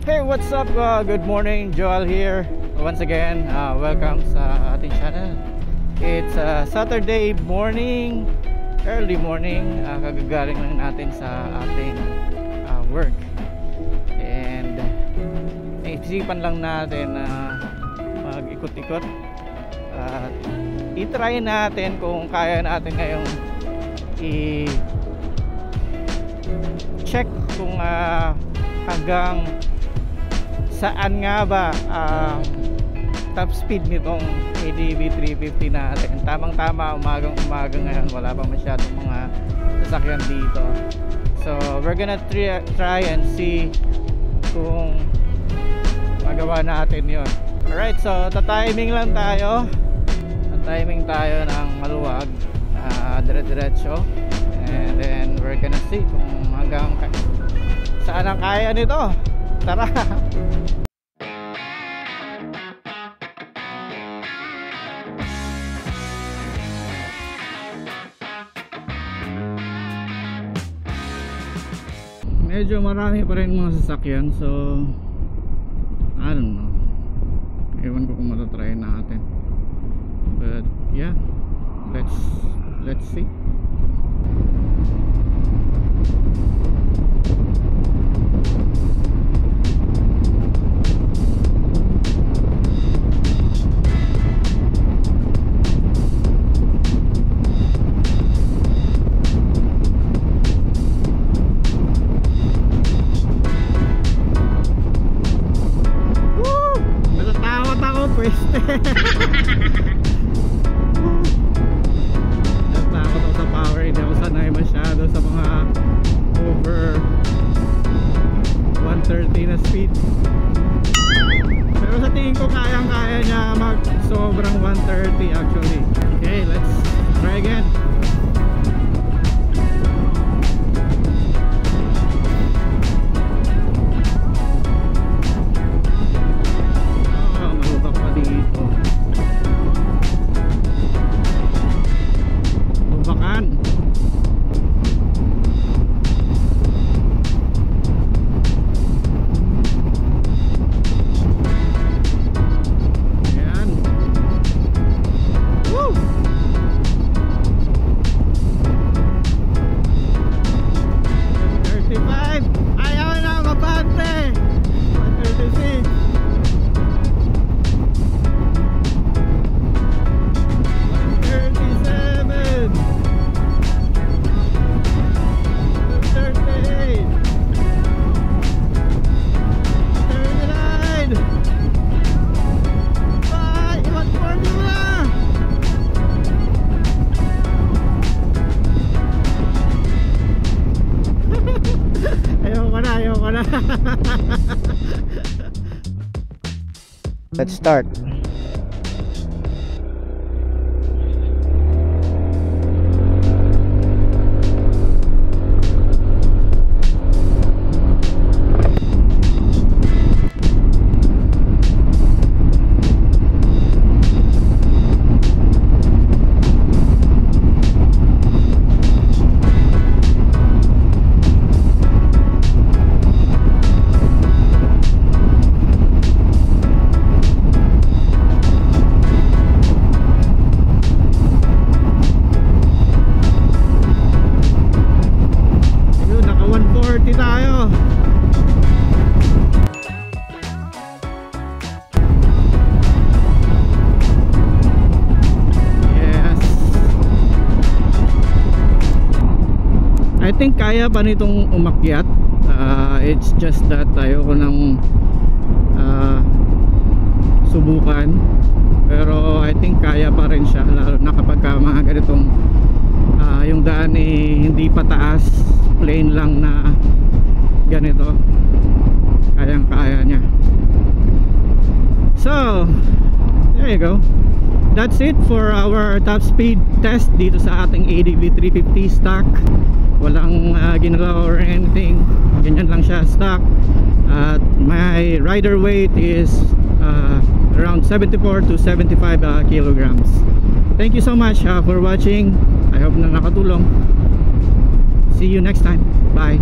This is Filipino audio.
Hey, what's up? Good morning, Joel here. Once again, welcome sa ating channel. It's Saturday morning, early morning. Kagagaling lang natin sa ating work. And naisipan lang natin na mag-ikot-ikot. At i-try natin kung kaya natin ngayong i-check kung hanggang saan nga ba ang top speed nitong ADV 350 natin. Tamang tama, umagang ngayon, wala pa masyadong mga sasakyan dito. So we're gonna try and see kung magawa natin yon. Alright, so tatiming lang tayo. Tatiming tayo ng maluwag, dire-diretso. And then we're gonna see kung hanggang saan ang kaya nito. Tara! Medyo marami pa rin mga sasakyan, so I don't know, ewan ko kung matatry natin, but yeah, let's see. Natakot ako sa power, hindi ako sanay masyado sa mga over 130 na speed. Pero sa tingin ko kayang-kaya niya mag sobrang 130 actually. Okay, let's try again. Let's start. I think kaya pa nitong umakyat. It's just that ayoko nang subukan, pero I think kaya pa rin siya, lalo na kapag mga ganitong yung daan hindi pataas, plain lang na ganito, kayang kaya niya. So there you go. That's it for our top speed test dito sa ating ADV 350 stock. Walang ginagawa or anything, ganyan lang siya, stock. At my rider weight is around 74 to 75 kilograms. Thank you so much for watching. I hope na nakatulong. See you next time. Bye.